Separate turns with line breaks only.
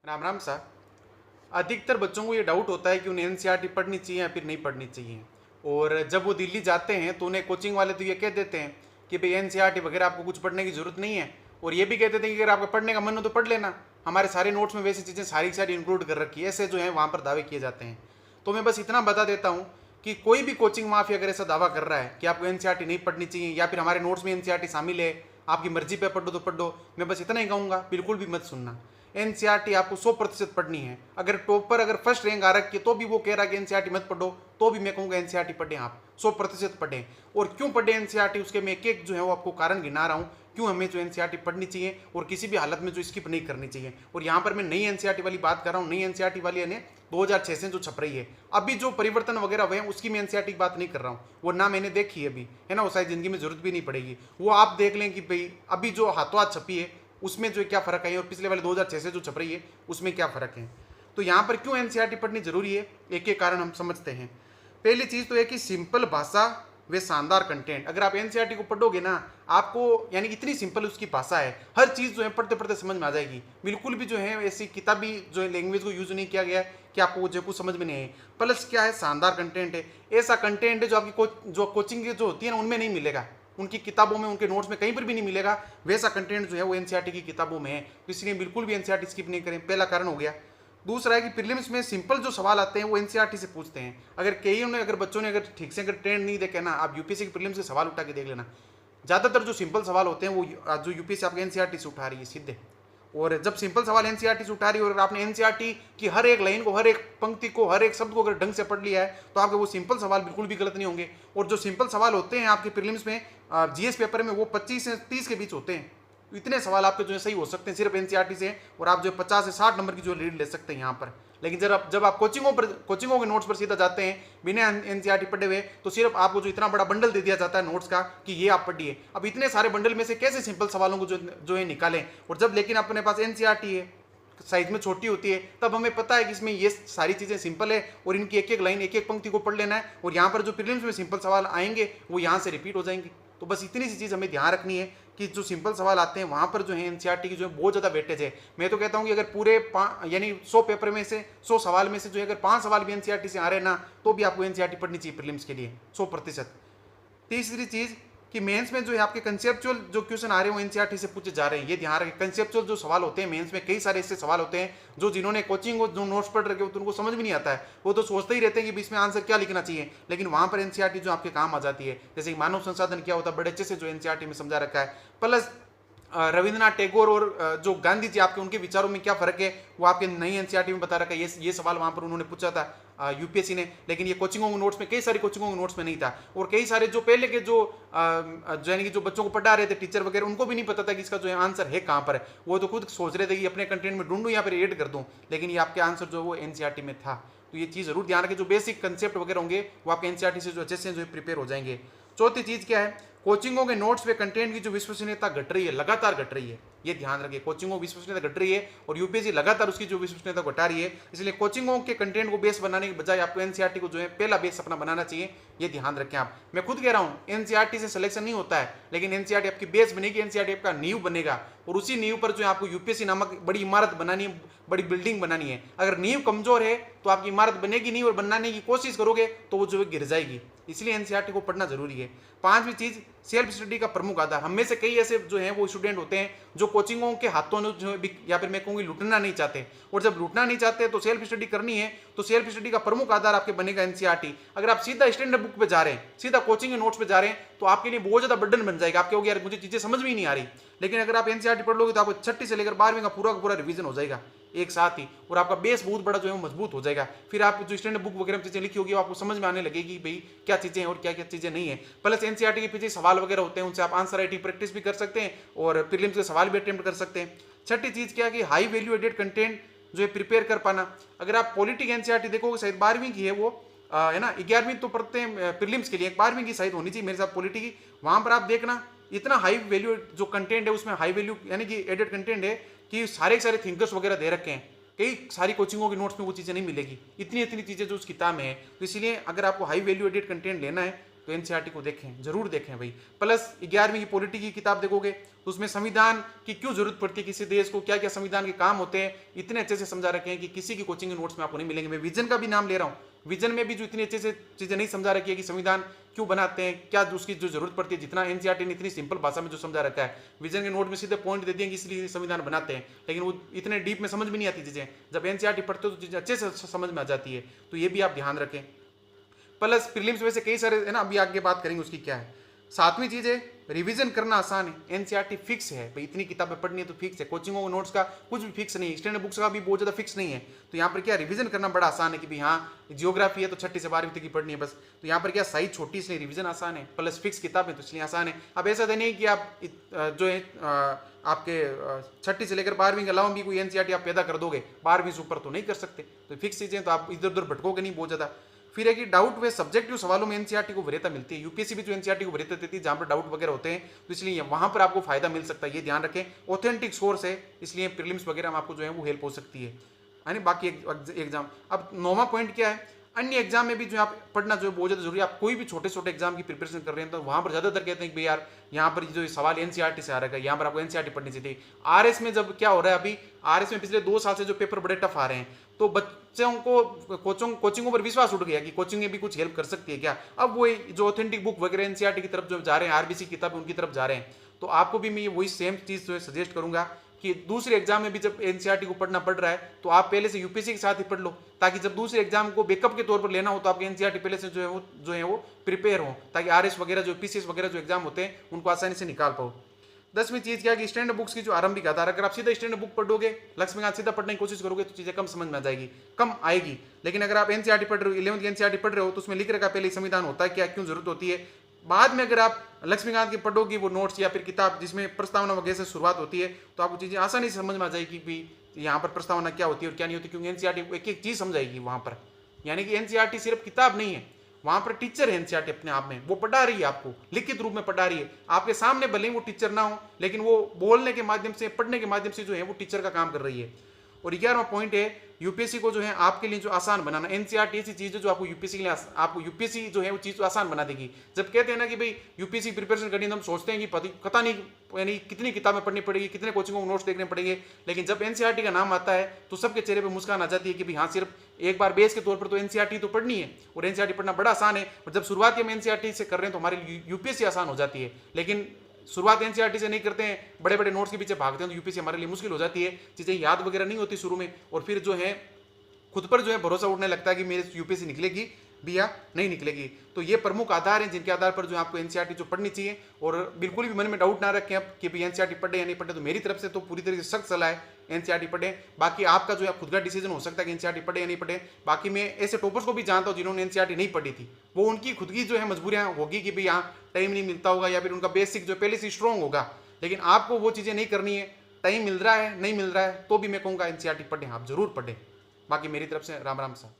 राम राम सा। अधिकतर बच्चों को ये डाउट होता है कि उन्हें एनसीईआरटी पढ़नी चाहिए या फिर नहीं पढ़नी चाहिए। और जब वो दिल्ली जाते हैं तो उन्हें कोचिंग वाले तो ये कह देते हैं कि भाई एनसीईआरटी वगैरह आपको कुछ पढ़ने की जरूरत नहीं है। और ये भी कह देते हैं कि अगर आपको पढ़ने का मन हो तो पढ़ लेना, हमारे सारे नोट्स में वैसी चीज़ें सारी की सारी इंक्लूड कर रखी है, ऐसे जो है वहाँ पर दावे किए जाते हैं। तो मैं बस इतना बता देता हूँ कि कोई भी कोचिंग माफिया अगर ऐसा दावा कर रहा है कि आपको एनसीईआरटी नहीं पढ़नी चाहिए या फिर हमारे नोट्स में एनसीईआरटी शामिल है, आपकी मर्जी पे पढ़ो तो पढ़ो, मैं बस इतना ही कहूँगा, बिल्कुल भी मत सुनना। एनसीईआरटी आपको 100% पढ़नी है। अगर टॉपर अगर फर्स्ट रैंक आ रखी है तो भी वो कह रहा है कि एनसीईआरटी मत पढ़ो, तो भी मैं कहूँगा एनसीईआरटी पढ़ें, आप 100% पढ़ें। और क्यों पढ़ें एनसीईआरटी, उसके मैं एक एक जो है वो आपको कारण गिना रहा हूँ क्यों हमें जो एनसीईआरटी पढ़नी चाहिए और किसी भी हालत में जो स्किप नहीं करनी चाहिए। और यहाँ पर मैं नई एनसीईआरटी वाली बात कर रहा हूँ, नई एनसीईआरटी वाली यानी 2006 से जो छप रही है, अभी जो परिवर्तन वगैरह हुए हैं उसकी मैं एनसीईआरटी की बात नहीं कर रहा हूँ, वो ना मैंने देखी है अभी, है ना, वो शायद जिंदगी में जरूरत भी नहीं पड़ेगी। वो आप देख लें कि भाई अभी जो हाथों हाथ छपी है उसमें जो क्या फर्क है और पिछले वाले 2006 से जो छप रही है उसमें क्या फर्क है। तो यहाँ पर क्यों एनसीईआरटी पढ़नी जरूरी है, एक एक कारण हम समझते हैं। पहली चीज तो है कि सिंपल भाषा वे शानदार कंटेंट। अगर आप एनसीईआरटी को पढ़ोगे ना, आपको यानी इतनी सिंपल उसकी भाषा है, हर चीज जो है पढ़ते पढ़ते समझ में आ जाएगी। बिल्कुल भी जो है ऐसी किताबी जो है लैंग्वेज को यूज नहीं किया गया है कि आपको जो कुछ समझ में नहीं है। प्लस क्या है, शानदार कंटेंट है, ऐसा कंटेंट है जो आपकी जो कोचिंग की जो होती है ना उनमें नहीं मिलेगा, उनकी किताबों में उनके नोट्स में कहीं पर भी नहीं मिलेगा। वैसा कंटेंट जो है वो एनसीईआरटी की किताबों में है, तो इसलिए बिल्कुल भी एनसीईआरटी स्किप नहीं करें, पहला कारण हो गया। दूसरा है कि प्रीलिम्स में सिंपल जो सवाल आते हैं वो एनसीईआरटी से पूछते हैं। अगर कई ने अगर बच्चों ने अगर ठीक से अगर ट्रेंड नहीं देखे ना, आप यूपीएससी के प्रीलिम्स के सवाल उठा के देख लेना, ज़्यादातर जो सिंपल सवाल होते हैं वो जो यूपीएससी आपके एनसीईआरटी से उठा रही है सीधे। और जब सिंपल सवाल एनसीईआरटी से उठा रही है और आपने एनसीईआरटी की हर एक लाइन को, हर एक पंक्ति को, हर एक शब्द को अगर ढंग से पढ़ लिया है तो आपके वो सिंपल सवाल बिल्कुल भी गलत नहीं होंगे। और जो सिंपल सवाल होते हैं आपके प्रीलिम्स में जीएस पेपर में, वो 25 से 30 के बीच होते हैं। इतने सवाल आपके जो है सही हो सकते हैं सिर्फ एनसीईआरटी से, और आप जो 50 से 60 नंबर की जो लीड ले सकते हैं यहाँ पर। लेकिन जब आप कोचिंगों के नोट्स पर सीधा जाते हैं बिना एनसीईआरटी पढ़े हुए, तो सिर्फ आपको जो इतना बड़ा बंडल दे दिया जाता है नोट्स का कि ये आप पढ़िए। अब इतने सारे बंडल में से कैसे सिंपल सवालों को जो है निकालें। और जब लेकिन अपने पास एनसीईआरटी है, साइज में छोटी होती है, तब हमें पता है कि इसमें ये सारी चीज़ें सिंपल है और इनकी एक एक लाइन, एक एक पंक्ति को पढ़ लेना है, और यहाँ पर जो प्रीलिम्स में सिंपल सवाल आएंगे वो यहाँ से रिपीट हो जाएंगे। तो बस इतनी सी चीज़ हमें ध्यान रखनी है कि जो सिंपल सवाल आते हैं वहाँ पर जो है एनसीईआरटी की जो है बहुत ज़्यादा वेटेज है। मैं तो कहता हूँ कि अगर पूरे यानी 100 पेपर में से 100 सवाल में से जो है अगर 5 सवाल भी एनसीईआरटी से आ रहे हैं ना, तो भी आपको एनसीईआरटी पढ़नी चाहिए प्रीलिम्स के लिए 100%। तीसरी चीज़ कि मेंस में जो है आपके कंसेप्चुअल जो क्वेश्चन आ रहे हैं वो एनसीईआरटी से पूछे जा रहे हैं, ये ध्यान रखें। कंसेप्चुअल जो सवाल होते हैं मेंस में, कई सारे ऐसे सवाल होते हैं जो जिन्होंने कोचिंग जो नोट्स पढ़ रखे होते हैं उनको समझ भी नहीं आता है, वो तो सोचते ही रहते हैं कि इसमें आंसर क्या लिखना चाहिए, लेकिन वहां पर एनसीईआरटी जो आपके काम आ जाती है। जैसे मानव संसाधन क्या होता है, बड़े अच्छे से जो एनसीईआरटी में समझा रखा है। प्लस रविंद्रनाथ टैगोर और जो गांधी जी आपके उनके विचारों में क्या फर्क है वो आपके नई एनसीईआरटी में बता रखा है। ये सवाल वहां पर उन्होंने पूछा था यूपीएससी ने, लेकिन ये कोचिंगों के नोट्स में, कई सारी कोचिंगों के नोट्स में नहीं था। और कई सारे जो पहले के जो यानी कि जो बच्चों को पढ़ा रहे थे टीचर वगैरह, उनको भी नहीं पता था कि इसका जो है आंसर है कहाँ पर है। वो तो खुद सोच रहे थे कि अपने कंटेंट में ढूंढूं या फिर एड कर दूं, लेकिन ये आपके आंसर जो वो एनसीईआरटी में था। तो ये चीज़ जरूर ध्यान रखें, जो बेसिक कंसेप्ट वगैरह होंगे वो आपके एनसीईआरटी से जो अच्छे से जो है प्रिपेयर हो जाएंगे। चौथी चीज़ क्या है, कोचिंगों के नोट्स पे कंटेंट की जो विश्वसनीयता घट रही है, लगातार घट रही है, ये ध्यान रखिए। कोचिंगों की विश्वसनीयता घट रही है और यूपीएससी लगातार उसकी जो विश्वसनीयता घटा रही है, इसलिए कोचिंगों के कंटेंट को बेस बनाने के बजाय आपको एनसीईआरटी को जो है पहला बेस अपना बनाना चाहिए, ये ध्यान रखें आप। मैं खुद कह रहा हूँ एनसीईआरटी से सिलेक्शन नहीं होता है, लेकिन एनसीईआरटी आपकी बेस बनेगी, एनसीईआरटी आपका नींव बनेगा, और उसी नींव पर जो है आपको यूपीएससी नामक बड़ी इमारत बनानी है, बड़ी बिल्डिंग बनानी है। अगर नींव कमजोर है तो आपकी इमारत बनेगी नहीं, और बनाने की कोशिश करोगे तो वो जो है गिर जाएगी। इसलिए एनसीईआरटी को पढ़ना जरूरी है। पांचवी चीज, सेल्फ स्टडी का प्रमुख आधार। हम में से कई ऐसे जो हैं वो स्टूडेंट होते हैं जो कोचिंगों के हाथों में जो है या फिर मैं कहूँगी लूटना नहीं चाहते, और जब लूटना नहीं चाहते तो सेल्फ स्टडी करनी है, तो सेल्फ स्टडी का प्रमुख आधार आपके बनेगा एनसीईआरटी। अगर आप सीधा स्टैंडर्ड बुक पे जा रहे हैं, सीधा कोचिंग के नोट्स पे जा रहे हैं, तो आपके लिए बहुत ज्यादा बर्डन बन जाएगा। आप कहोगे यार मुझे चीजें समझ में ही नहीं आ रही। लेकिन अगर आप एनसीईआरटी पढ़ लोगे तो आपको 6ठी से लेकर 12वीं का पूरा रिवीजन हो जाएगा एक साथ ही, और आपका बेस बहुत बड़ा जो है मजबूत हो जाएगा। फिर आप जो स्टैंडर्ड बुक वगैरह में चीजें लिखी होगी आपको समझ में आने लगेगी भाई क्या चीजें हैं और क्या क्या चीजें नहीं है। प्लस एनसीईआरटी के पीछे सवाल वगैरह होते हैं, उनसे आप आंसर राइटिंग प्रैक्टिस भी कर सकते हैं और प्रीलिम्स के सवाल भी अटेम्प्ट कर सकते हैं। छठी चीज क्या कि हाई वैल्यू एडेड कंटेंट जो है प्रिपेयर कर पाना। अगर आप पॉलिटिक एनसीईआरटी देखोगे, शायद 12वीं की है वो, है ना, 11वीं तो पढ़ते हैं प्रीलिम्स के लिए, 12वीं की शायद होनी चाहिए मेरे साथ पॉलिटी की। वहां पर आप देखना इतना हाई वैल्यू जो कंटेंट है उसमें हाई वैल्यू यानी कि एडेड कंटेंट है कि सारे के सारे थिंकर्स वगैरह दे रखे हैं। कई सारी कोचिंगों के नोट्स में वो चीज़ें नहीं मिलेगी, इतनी इतनी चीज़ें जो उस किताब में है। तो इसलिए अगर आपको हाई वैल्यू एडेड कंटेंट लेना है तो एनसीईआरटी को देखें, जरूर देखें भाई। प्लस 11वीं की पॉलिटी की किताब देखोगे तो उसमें संविधान की क्यों जरूरत पड़ती है, किसी देश को क्या क्या संविधान के काम होते हैं, इतने अच्छे से समझा रखे हैं कि किसी की कोचिंग के नोट्स में आपको नहीं मिलेंगे। मैं विजन का भी नाम ले रहा हूँ, विजन में भी जो इतनी अच्छे से चीजें नहीं समझा रखी है कि संविधान क्यों बनाते हैं, क्या उसकी जो जरूरत पड़ती है, जितना एनसीईआरटी ने इतनी सिंपल भाषा में जो समझा रखा है। विजन के नोट में सीधे पॉइंट दे दिए कि इसलिए संविधान बनाते हैं, लेकिन वो इतने डीप में समझ में नहीं आती चीजें। जब एनसीईआरटी पढ़ते हो तो चीजें अच्छे से समझ में आ जाती है, तो ये भी आप ध्यान रखें। प्लस प्रीलिम्स में से कई सारे है ना, अभी आगे बात करेंगे उसकी क्या है। 7वीं चीज है रिवीजन करना आसान है। एनसीईआरटी फिक्स है भाई, इतनी किताबें पढ़नी है तो फिक्स है। कोचिंगों के नोट्स का कुछ भी फिक्स नहीं है, स्टैंडर्ड बुक्स का भी बहुत ज्यादा फिक्स नहीं है। तो यहाँ पर क्या रिवीजन करना बड़ा आसान है कि भाई हाँ जियोग्राफी है तो 6ठी से 12वीं तक की पढ़नी है बस। तो यहाँ पर क्या साइज छोटी इसलिए रिवीजन आसान है, प्लस फिक्स किताबें तो इसलिए आसान है। अब ऐसा तो नहीं कि आप जो है आपके 6ठी से लेकर 12वीं के अलावा भी कोई एनसीईआरटी आप पैदा कर दोगे, 12वीं से ऊपर तो नहीं कर सकते। तो फिक्स चीजें तो आप इधर उधर भटकोगे नहीं बहुत ज्यादा। फिर है कि डाउट वे सब्जेक्टिव सवालों में एनसीईआरटी को वरीयता मिलती है। यूपीएससी भी जो एनसीईआरटी को वरीयता देती है जहां पर डाउट वगैरह होते हैं, तो इसलिए वहां पर आपको फायदा मिल सकता है, ये ध्यान रखें। ऑथेंटिक सोर्स है, इसलिए प्रीलिम्स वगैरह में आपको जो है वो हेल्प हो सकती है ना। बाकी एग्जाम, अब 9वां पॉइंट क्या है, अन्य एग्जाम में भी जो आप पढ़ना जो है बहुत ज्यादा जरूरी है। आप कोई भी छोटे छोटे एग्जाम की प्रिपरेशन कर रहे हैं तो वहां पर ज्यादातर कहते हैं कि भाई यार यहाँ पर जो सवाल एनसीईआरटी से आ रहा है, यहाँ पर आपको एनसीईआरटी पढ़नी चाहिए। आरएस में जब क्या हो रहा है, अभी आरएस में पिछले 2 साल से जो पेपर बड़े टफ आ रहे हैं, तो बच्चों को कोचिंगों पर विश्वास उठ गया कि कोचिंग भी कुछ हेल्प कर सकती है क्या। अब वो जो ऑथेंटिक बुक वगैरह एनसीईआरटी की तरफ जो जा रहे हैं, आरबीसी किताब उनकी तरफ जा रहे हैं। तो आपको भी मैं वही सेम चीज जो है सजेस्ट करूंगा कि दूसरे एग्जाम में भी जब एनसीईआरटी को पढ़ना पड़ रहा है तो आप पहले से यूपीएससी के साथ ही पढ़ लो, ताकि जब दूसरे एग्जाम को बैकअप के तौर पर लेना हो तो आपके एनसीईआरटी पहले से जो है वो प्रिपेयर हो, ताकि आरएस वगैरह जो पीसीएस वगैरह जो एग्जाम होते हैं उनको आसानी से निकाल पाओ। 10वीं चीज क्या है कि स्टैंडर्ड बुक्स की जो आरंभिक आधार, अगर आप सीधा स्टैंडर्ड बुक पढ़ोगे, लक्ष्मीकांत सीधा पढ़ने की कोशिश करोगे तो चीजें कम समझ में आ जाएगी, कम आएगी। लेकिन अगर आप एनसीईआरटी पढ़ रहे हो, 11वीं एनसीईआरटी पढ़ रहे हो, तो उसमें लिख रखा पहले संविधान होता है क्या, क्यों जरूरत होती है। बाद में अगर आप लक्ष्मीकांत की पढ़ोगे वो नोट्स या फिर किताब जिसमें प्रस्तावना वगैरह से शुरुआत होती है, तो आपको चीजें आसानी से समझ में आ जाएगी कि यहाँ पर प्रस्तावना क्या होती है और क्या नहीं होती, क्योंकि एनसीईआरटी एक एक चीज समझाएगी वहां पर। यानी कि एनसीईआरटी सिर्फ किताब नहीं है, वहां पर टीचर है एनसीईआरटी अपने आप में, वो पढ़ा रही है आपको, लिखित रूप में पढ़ा रही है आपके सामने, भले ही वो टीचर ना हो, लेकिन वो बोलने के माध्यम से, पढ़ने के माध्यम से जो है वो टीचर का काम कर रही है। और 11वां पॉइंट है यूपीएससी को जो है आपके लिए जो आसान बनाना। एनसीईआरटी ऐसी चीज है जो आपको यूपीएससी के लिए आपको यूपीएससी जो है वो चीज आसान बना देगी। जब कहते हैं ना कि भाई यूपीएससी प्रिपरेशन करनी है तो हम सोचते हैं कि पता नहीं यानी कितनी किताबें पढ़नी पड़ेगी, कितने कोचिंगों को नोट्स देखने पड़ेंगे, लेकिन जब एनसीईआरटी का नाम आता है तो सबके चेहरे पर मुस्कान आ जाती है कि भाई हाँ सिर्फ एक बार बेस के तौर पर तो एनसीईआरटी तो पढ़नी है, और एनसीईआरटी पढ़ना बड़ा आसान है। और जब शुरुआत हम एनसीईआरटी से कर रहे हैं तो हमारे लिए यूपीएससी आसान हो जाती है, लेकिन शुरुआत एनसीईआरटी से नहीं करते हैं, बड़े बड़े नोट्स के पीछे भागते हैं तो यूपीएससी हमारे लिए मुश्किल हो जाती है, चीजें याद वगैरह नहीं होती शुरू में, और फिर जो है खुद पर जो है भरोसा उठने लगता है कि मेरे यूपीएससी निकलेगी भी या नहीं निकलेगी। तो ये प्रमुख आधार हैं जिनके आधार पर जो आपको एनसीईआरटी जो पढ़नी चाहिए। और बिल्कुल भी मन में डाउट ना रखें अब कि भाई एनसीईआरटी पढ़े या नहीं पढ़े, तो मेरी तरफ से तो पूरी तरीके से सख्त सलाह है एनसीईआरटी पढ़े। बाकी आपका जो है खुद का डिसीजन हो सकता है कि एनसीईआरटी पढ़े या नहीं पढ़े। बाकी मैं ऐसे टॉपर्स को भी जानता हूँ जिन्होंने एनसीईआरटी नहीं पढ़ी थी, वो उनकी खुद की जो है मजबूरियां होगी कि भाई यहाँ टाइम नहीं मिलता होगा या फिर उनका बेसिक जो पहले से स्ट्रॉन्ग होगा, लेकिन आपको वो चीज़ें नहीं करनी है। टाइम मिल रहा है नहीं मिल रहा है तो भी मैं कहूँगा एनसीईआरटी पढ़ें, आप जरूर पढ़ें। बाकी मेरी तरफ से राम राम साहब।